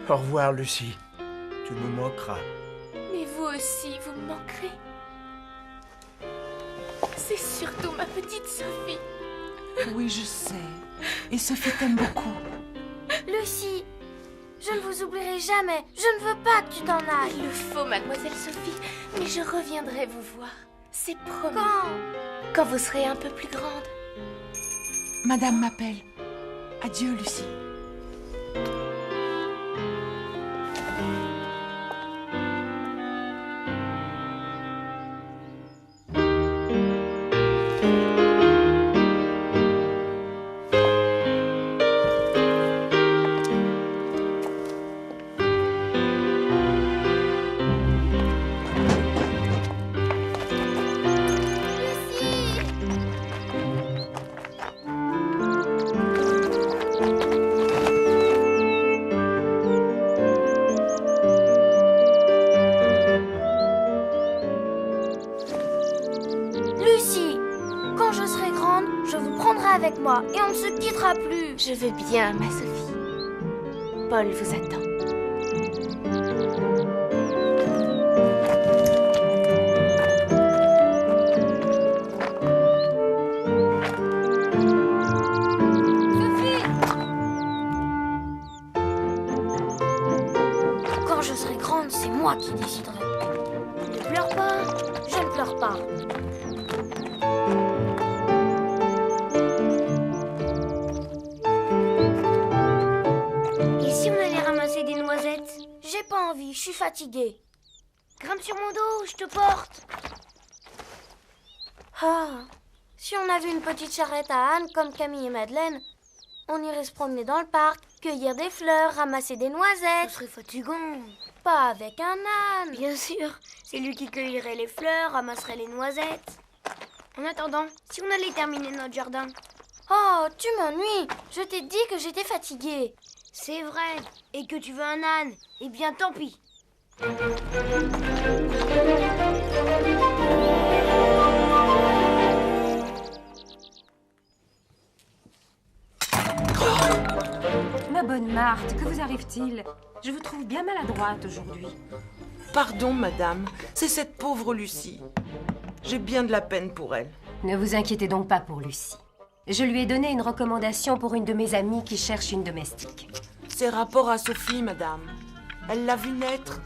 Au revoir, Lucie. Tu me manqueras. Mais vous aussi, vous me manquerez. C'est surtout ma petite Sophie. Oui, je sais. Et Sophie t'aime beaucoup. Lucie, je ne vous oublierai jamais. Je ne veux pas que tu t'en ailles. Il le faut, mademoiselle Sophie. Mais je reviendrai vous voir. C'est promis. Quand vous serez un peu plus grande. Madame m'appelle. Adieu, Lucie. Avec moi et on ne se quittera plus. Je veux bien, ma Sophie. Paul vous attend. Sophie! Quand je serai grande, c'est moi qui déciderai. Ne pleure pas, je ne pleure pas. J'ai pas envie, je suis fatiguée. Grimpe sur mon dos, je te porte. Ah, si on avait une petite charrette à âne comme Camille et Madeleine, on irait se promener dans le parc, cueillir des fleurs, ramasser des noisettes. Ce serait fatigant. Pas avec un âne. Bien sûr, c'est lui qui cueillerait les fleurs, ramasserait les noisettes. En attendant, si on allait terminer notre jardin. Oh, tu m'ennuies. Je t'ai dit que j'étais fatiguée. C'est vrai, et que tu veux un âne. Eh bien, tant pis. Ma bonne Marthe, que vous arrive-t-il? Je vous trouve bien maladroite aujourd'hui. Pardon, madame, c'est cette pauvre Lucie. J'ai bien de la peine pour elle. Ne vous inquiétez donc pas pour Lucie. Je lui ai donné une recommandation pour une de mes amies qui cherche une domestique. C'est rapport à Sophie, madame. Elle l'a vue naître.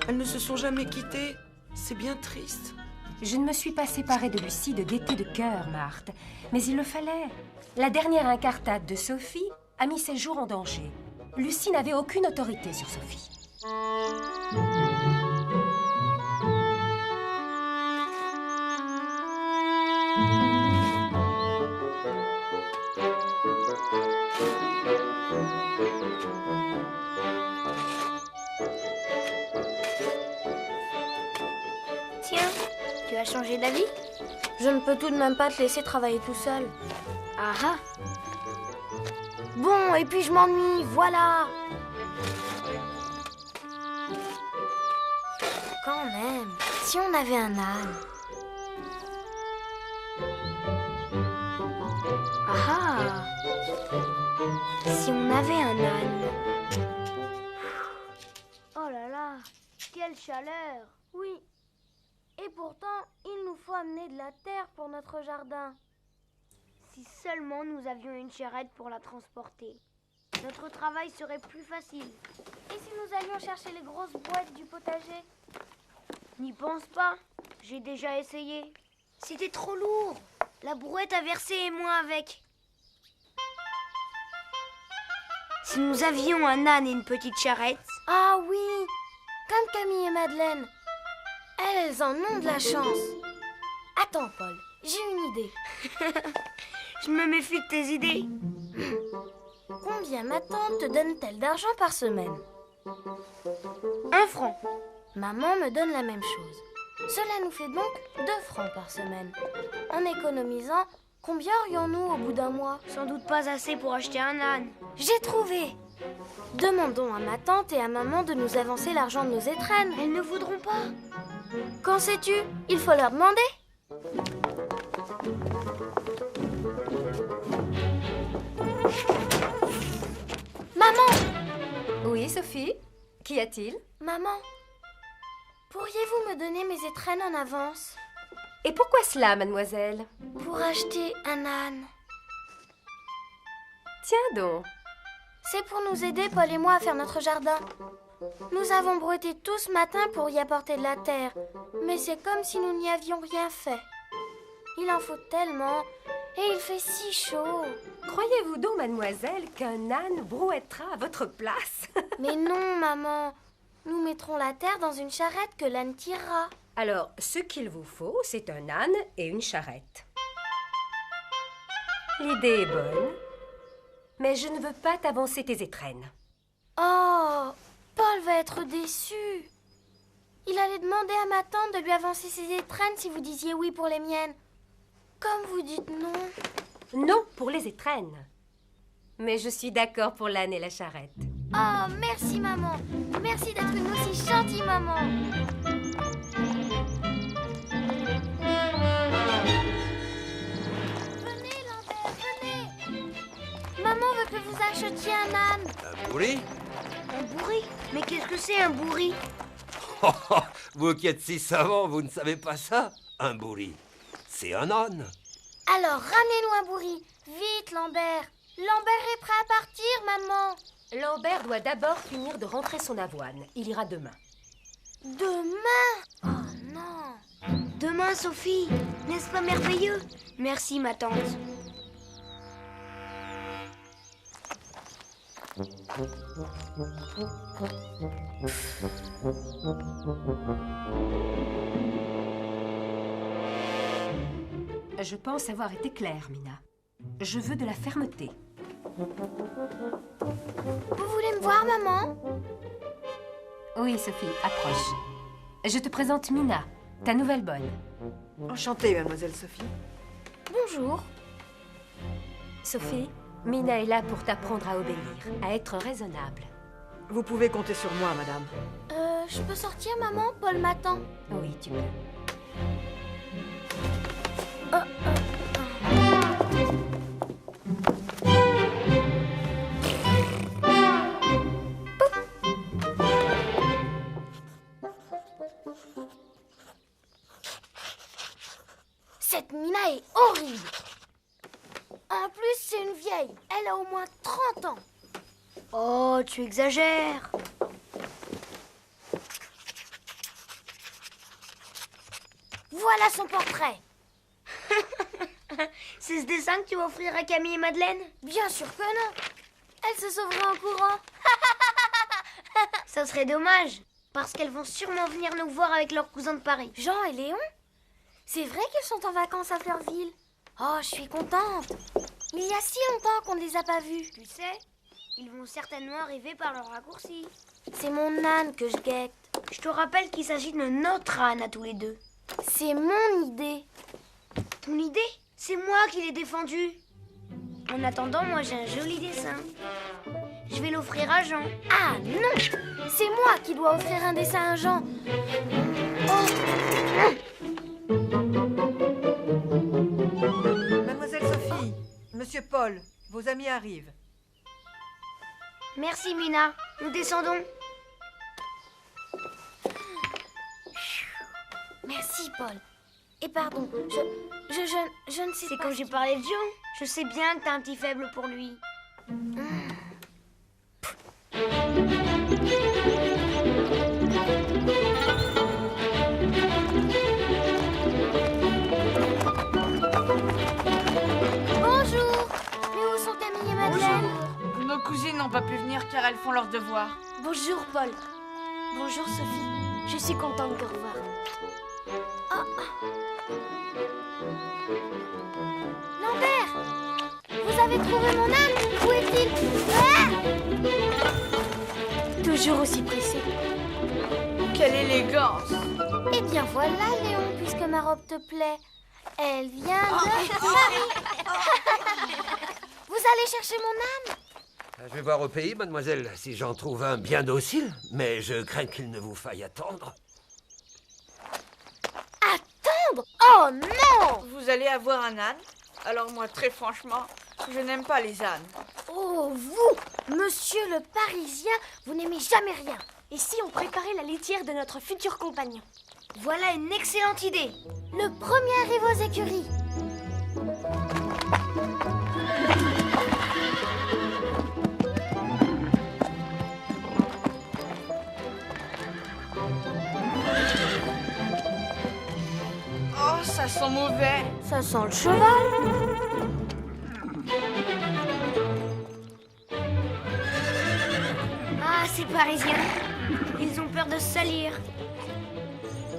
Elles ne se sont jamais quittées. C'est bien triste. Je ne me suis pas séparée de Lucie de gaieté de cœur, Marthe. Mais il le fallait. La dernière incartade de Sophie a mis ses jours en danger. Lucie n'avait aucune autorité sur Sophie. Tiens, tu as changé d'avis? Je ne peux tout de même pas te laisser travailler tout seul. Ah ah. Bon, et puis je m'ennuie, voilà. Quand même, si on avait un âne. Ah ah. Si on avait un âne. Oh là là, quelle chaleur. Oui. Et pourtant, il nous faut amener de la terre pour notre jardin. Si seulement nous avions une charrette pour la transporter. Notre travail serait plus facile. Et si nous allions chercher les grosses boîtes du potager? N'y pense pas, j'ai déjà essayé. C'était trop lourd. La brouette a versé et moi avec. Si nous avions un âne et une petite charrette... Ah oui, comme Camille et Madeleine. Elles en ont de la chance. Attends, Paul, j'ai une idée. Je me méfie de tes idées. Combien ma tante te donne-t-elle d'argent par semaine? 1 franc. Maman me donne la même chose. Cela nous fait donc 2 francs par semaine. En économisant, combien aurions-nous au bout d'un mois? Sans doute pas assez pour acheter un âne. J'ai trouvé! Demandons à ma tante et à maman de nous avancer l'argent de nos étrennes. Elles ne voudront pas. Qu'en sais-tu? Il faut leur demander. Maman! Oui, Sophie? Qu'y a-t-il? Maman, pourriez-vous me donner mes étrennes en avance? Et pourquoi cela, mademoiselle? Pour acheter un âne. Tiens donc. C'est pour nous aider, Paul et moi, à faire notre jardin. Nous avons brouetté tout ce matin pour y apporter de la terre, mais c'est comme si nous n'y avions rien fait. Il en faut tellement, et il fait si chaud. Croyez-vous donc, mademoiselle, qu'un âne brouettera à votre place? Mais non, maman. Nous mettrons la terre dans une charrette que l'âne tirera. Alors, ce qu'il vous faut, c'est un âne et une charrette. L'idée est bonne, mais je ne veux pas t'avancer tes étrennes. Oh, Paul va être déçu. Il allait demander à ma tante de lui avancer ses étrennes si vous disiez oui pour les miennes. Comme vous dites non. Non pour les étrennes. Mais je suis d'accord pour l'âne et la charrette. Oh, merci, maman. Merci d'être une aussi gentille maman. Venez, Lambert, venez. Maman veut que vous achetiez un âne. Un bourri? Un bourri? Mais qu'est-ce que c'est un bourri? Vous qui êtes si savant, vous ne savez pas ça? Un bourri, c'est un âne. Alors, ramenez-nous un bourri. Vite, Lambert. Lambert est prêt à partir, maman. Lambert doit d'abord finir de rentrer son avoine. Il ira demain. Demain? Oh non. Demain, Sophie. N'est-ce pas merveilleux? Merci, ma tante. Je pense avoir été claire, Mina. Je veux de la fermeté. Vous voulez me voir, maman? Oui, Sophie, approche. Je te présente Mina, ta nouvelle bonne. Enchantée, mademoiselle Sophie. Bonjour. Sophie, Mina est là pour t'apprendre à obéir, à être raisonnable. Vous pouvez compter sur moi, madame. Je peux sortir, maman? Paul m'attend. Oui, tu peux. Cette Mina est horrible. En plus, c'est une vieille. Elle a au moins 30 ans. Oh, tu exagères. Voilà son portrait. C'est ce dessin que tu vas offrir à Camille et Madeleine? Bien sûr que non. Elle se sauvera en courant. Ça serait dommage, parce qu'elles vont sûrement venir nous voir avec leurs cousins de Paris. Jean et Léon? C'est vrai qu'ils sont en vacances à Fleurville. Oh, je suis contente. Il y a si longtemps qu'on ne les a pas vus. Tu sais, ils vont certainement arriver par le raccourci. C'est mon âne que je guette. Je te rappelle qu'il s'agit de notre âne à tous les deux. C'est mon idée. Ton idée? C'est moi qui l'ai défendue. En attendant, moi j'ai un joli dessin. Je vais l'offrir à Jean. Ah non! C'est moi qui dois offrir un dessin à Jean. Mademoiselle Sophie, Monsieur Paul, vos amis arrivent. Merci Mina, nous descendons. Merci, Paul. Et pardon, je ne sais C'est pas. quand j'ai parlé de Jean. Je sais bien que t'as un petit faible pour lui. elles font leurs devoirs. Bonjour, Paul. Bonjour, Sophie. Je suis contente de te revoir. Lambert, vous avez trouvé mon âne? Où est-il? Toujours aussi pressé. Quelle élégance! Eh bien voilà, Léon, puisque ma robe te plaît. Elle vient de Paris. Vous allez chercher mon âne? Je vais voir au pays, mademoiselle, si j'en trouve un bien docile, mais je crains qu'il ne vous faille attendre. Attendre? Oh non! Vous allez avoir un âne? Alors moi, très franchement, je n'aime pas les ânes. Oh, vous, monsieur le Parisien, vous n'aimez jamais rien. Et si on préparait la litière de notre futur compagnon? Voilà une excellente idée. Le premier arrive aux écuries. Oh, ça sent mauvais. Ça sent le cheval. Ah, ces Parisiens. Ils ont peur de se salir.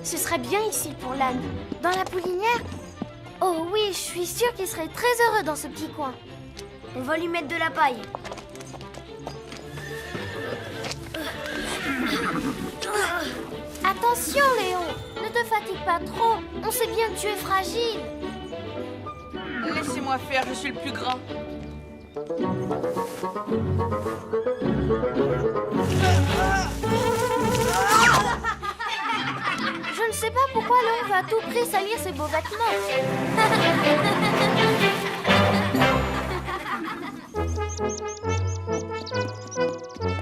Ce serait bien ici pour l'âne. Dans la poulinière? Oh oui, je suis sûre qu'il serait très heureux dans ce petit coin. On va lui mettre de la paille. Attention, Léon, ne te fatigue pas trop. On sait bien que tu es fragile. Laissez-moi faire, je suis le plus grand. Je ne sais pas pourquoi Léon va à tout prix salir ses beaux vêtements.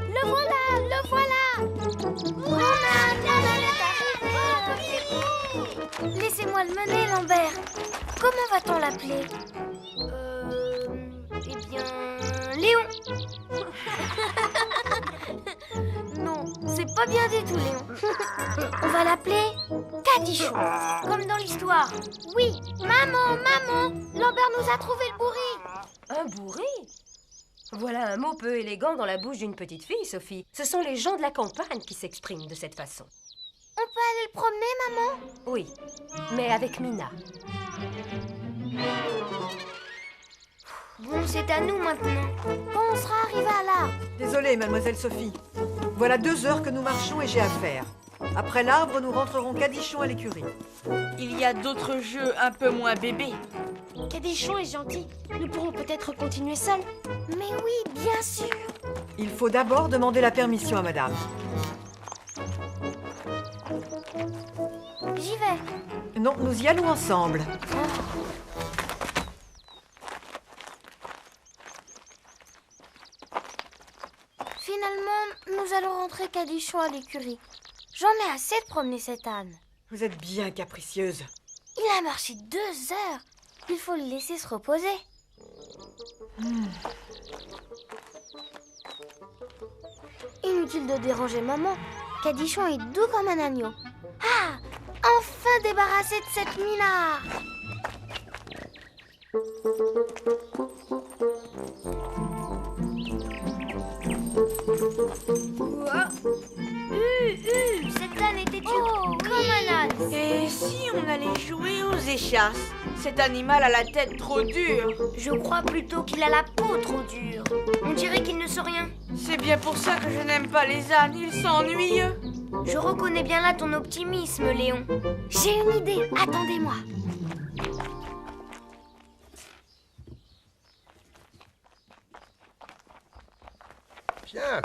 Le voilà, le voilà. Mon âne est arrivé. Laissez-moi le mener, Lambert. Comment va-t-on l'appeler? Eh bien, Léon. Non, c'est pas bien du tout, Léon. On va l'appeler Cadichon. Comme dans l'histoire. Oui, maman, maman, Lambert nous a trouvé le bourri. Un bourri? Voilà un mot peu élégant dans la bouche d'une petite fille, Sophie. Ce sont les gens de la campagne qui s'expriment de cette façon. On peut aller le promener, maman? Oui, mais avec Mina. Bon, c'est à nous maintenant. Quand on sera arrivé à l'arbre. Désolée, mademoiselle Sophie. Voilà 2 heures que nous marchons et j'ai affaire. Après l'arbre, nous rentrerons Cadichon à l'écurie. Il y a d'autres jeux un peu moins bébés. Cadichon est gentil. Nous pourrons peut-être continuer seuls. Mais oui, bien sûr. Il faut d'abord demander la permission à madame. J'y vais. Non, nous y allons ensemble. Finalement, nous allons rentrer Cadichon à l'écurie. J'en ai assez de promener cet âne. Vous êtes bien capricieuse. Il a marché 2 heures. Il faut le laisser se reposer. Inutile de déranger maman. Cadichon est doux comme un agneau. Ah! Enfin débarrassé de cette minard! Cet âne était comme un âne. Et si on allait jouer aux échasses? Cet animal a la tête trop dure. Je crois plutôt qu'il a la peau trop dure. On dirait qu'il ne sent rien. C'est bien pour ça que je n'aime pas les ânes, ils sont ennuyeux. Je reconnais bien là ton optimisme, Léon. J'ai une idée, attendez-moi. Tiens,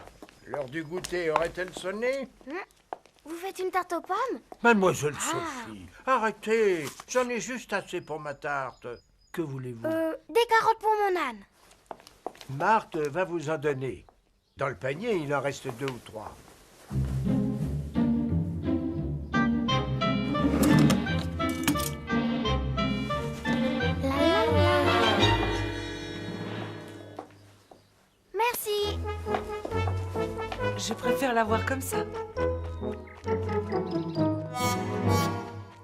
l'heure du goûter aurait-elle sonné? Vous faites une tarte aux pommes? Mademoiselle Sophie, arrêtez. J'en ai juste assez pour ma tarte. Que voulez-vous? Des carottes pour mon âne. Marthe va vous en donner. Dans le panier, il en reste 2 ou 3. Merci. Je préfère la voir comme ça.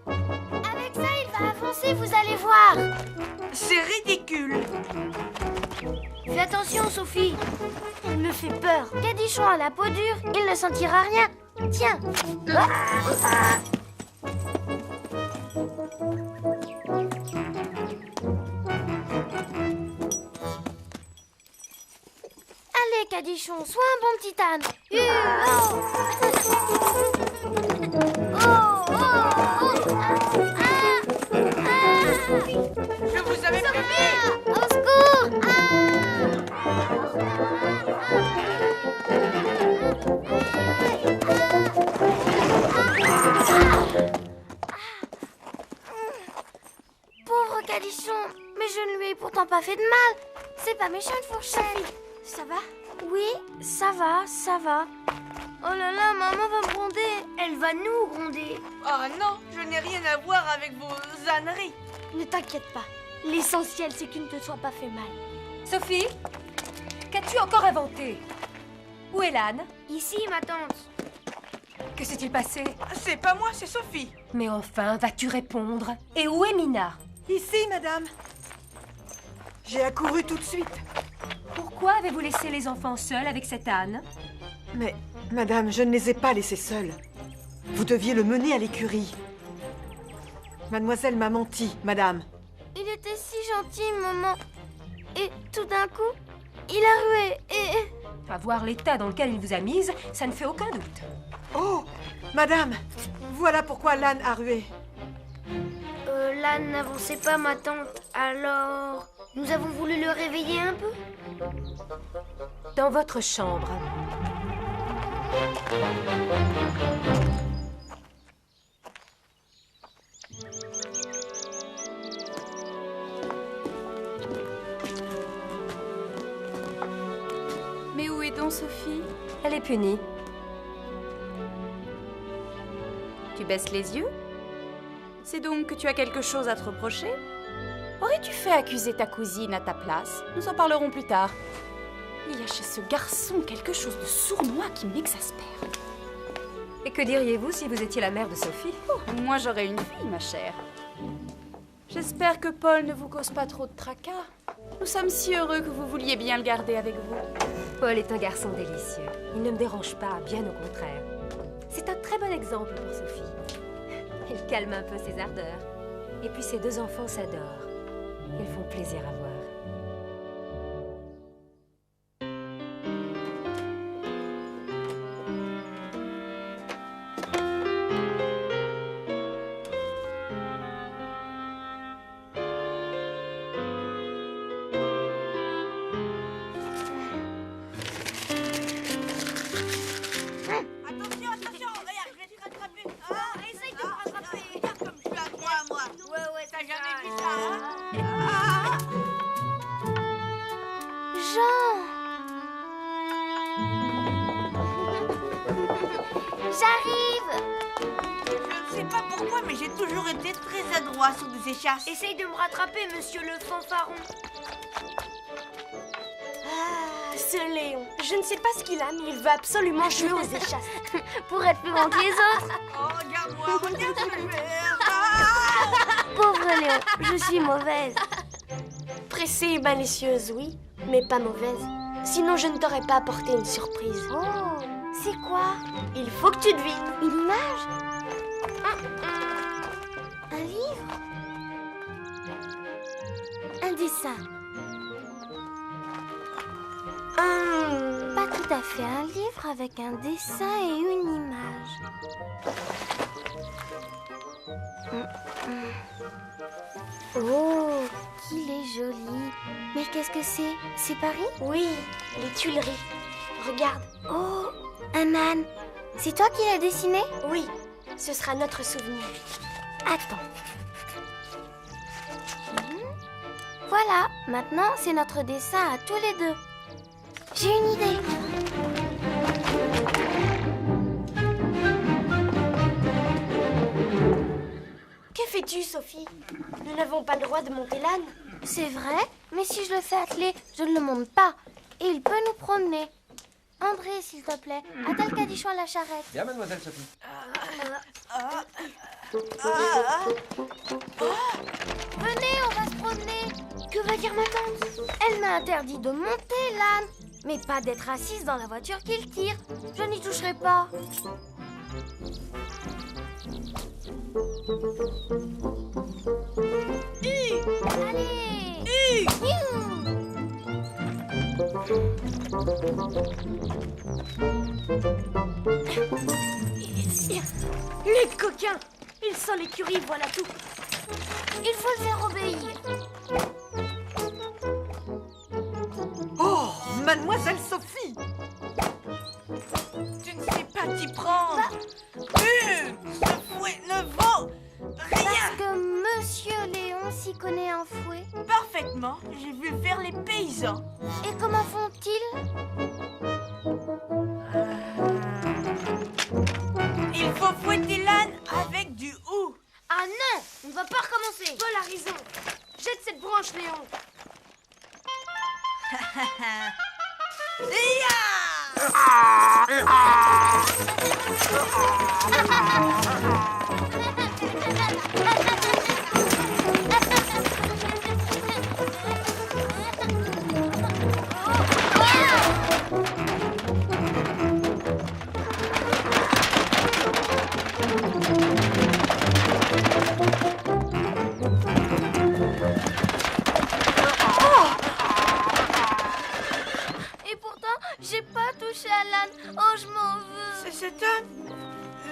Avec ça, il va avancer danser, vous allez voir. C'est ridicule. Fais attention, Sophie. Elle me fait peur. Cadichon a la peau dure, il ne sentira rien. Tiens. Allez, Cadichon, sois un bon petit âne. Je vous avais prévenu. Au secours! Pauvre Cadichon, mais je ne lui ai pourtant pas fait de mal. C'est pas méchant une fourchette. Ça va? Oui, ça va, ça va. Oh là là, maman va me gronder. Elle va nous gronder. Oh non, je n'ai rien à voir avec vos âneries. Ne t'inquiète pas. L'essentiel, c'est qu'il ne te soit pas fait mal. Sophie, qu'as-tu encore inventé? Où est l'âne? Ici, ma tante. Que s'est-il passé? C'est pas moi, c'est Sophie. Mais enfin, vas-tu répondre? Et où est Mina? Ici, madame. J'ai accouru tout de suite. Pourquoi avez-vous laissé les enfants seuls avec cet âne? Mais, madame, je ne les ai pas laissés seuls. Vous deviez le mener à l'écurie. Mademoiselle m'a menti, madame. Il était si gentil, maman. Et tout d'un coup, il a rué et... À voir l'état dans lequel il vous a mise, ça ne fait aucun doute. Oh, madame, voilà pourquoi l'âne a rué. L'âne n'avançait pas, ma tante. Alors, nous avons voulu le réveiller un peu. Dans votre chambre. Mais où est donc Sophie? Elle est punie. Tu baisses les yeux? C'est donc que tu as quelque chose à te reprocher? Aurais-tu fait accuser ta cousine à ta place? Nous en parlerons plus tard. Il y a chez ce garçon quelque chose de sournois qui m'exaspère. Et que diriez-vous si vous étiez la mère de Sophie? Oh, moi j'aurais une fille, ma chère. J'espère que Paul ne vous cause pas trop de tracas. Nous sommes si heureux que vous vouliez bien le garder avec vous. Paul est un garçon délicieux. Il ne me dérange pas, bien au contraire. C'est un très bon exemple pour Sophie. Il calme un peu ses ardeurs. Et puis ses deux enfants s'adorent. Ils font plaisir à voir. Attention, regarde, je vais te rattraper. Essaye de me rattraper. Regarde comme je suis à toi, moi. Ouais, t'as jamais vu ça, hein? Jean! J'arrive! Je ne sais pas pourquoi, mais j'ai toujours été très adroit sur des échasses. Essaye de me rattraper, monsieur le fanfaron. Ah, ce Léon. Je ne sais pas ce qu'il a, mais il veut absolument jouer aux échasses. Pour être plus grand que les autres. Oh, regarde-moi, regarde ce que je vais faire. Pauvre Léon, je suis mauvaise. Pressée et malicieuse, oui, mais pas mauvaise. Sinon, je ne t'aurais pas apporté une surprise. Oh, c'est quoi? Il faut que tu devines. Une image? Un livre? Un dessin? Pas tout à fait un livre avec un dessin et une image. Oh, qu'il est joli. Mais qu'est-ce que c'est? C'est Paris? Oui, les Tuileries. Regarde. Oh, un âne. C'est toi qui l'as dessiné? Oui, ce sera notre souvenir. Attends. Voilà, maintenant c'est notre dessin à tous les deux. J'ai une idée. Que fais-tu, Sophie? Nous n'avons pas le droit de monter l'âne. C'est vrai, mais si je le fais atteler, je ne le monte pas. Et il peut nous promener. André, s'il te plaît, attelle Cadichon à la charrette. Bien, mademoiselle Sophie. Venez, on va se promener. Que va dire ma tante? Elle m'a interdit de monter l'âne, mais pas d'être assise dans la voiture qu'il tire. Je n'y toucherai pas. Allez. Les coquins! Ils sont l'écurie, voilà tout. Il faut le faire obéir. Oh, mademoiselle Sophie! Tu ne sais pas t'y prendre. Ce fouet ne vaut rien. Parce que Monsieur Léon s'y connaît en fouet. Parfaitement, j'ai vu faire les paysans. Et comment font-ils? Il faut fouetter l'âne avec du hou. Ah non! On ne va pas recommencer! Paul a raison! Jette cette branche, Léon! Et pourtant, j'ai pas touché à l'âne. Oh, je m'en veux. C'est cet homme.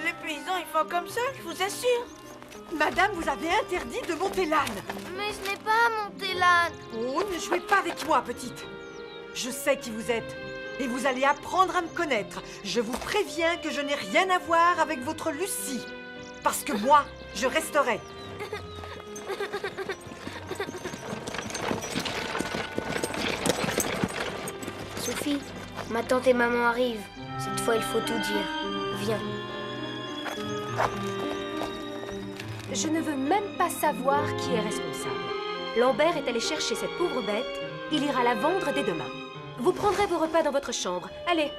Les paysans, ils font comme ça, je vous assure. Madame, vous avez interdit de monter l'âne. Mais je n'ai pas monté l'âne. Oh, ne jouez pas avec moi, petite. Je sais qui vous êtes. Et vous allez apprendre à me connaître. Je vous préviens que je n'ai rien à voir avec votre Lucie. Parce que moi, je resterai. Sophie, ma tante et maman arrivent. Cette fois, il faut tout dire. Viens. Je ne veux même pas savoir qui est responsable. Lambert est allé chercher cette pauvre bête. Il ira la vendre dès demain. Vous prendrez vos repas dans votre chambre. Allez,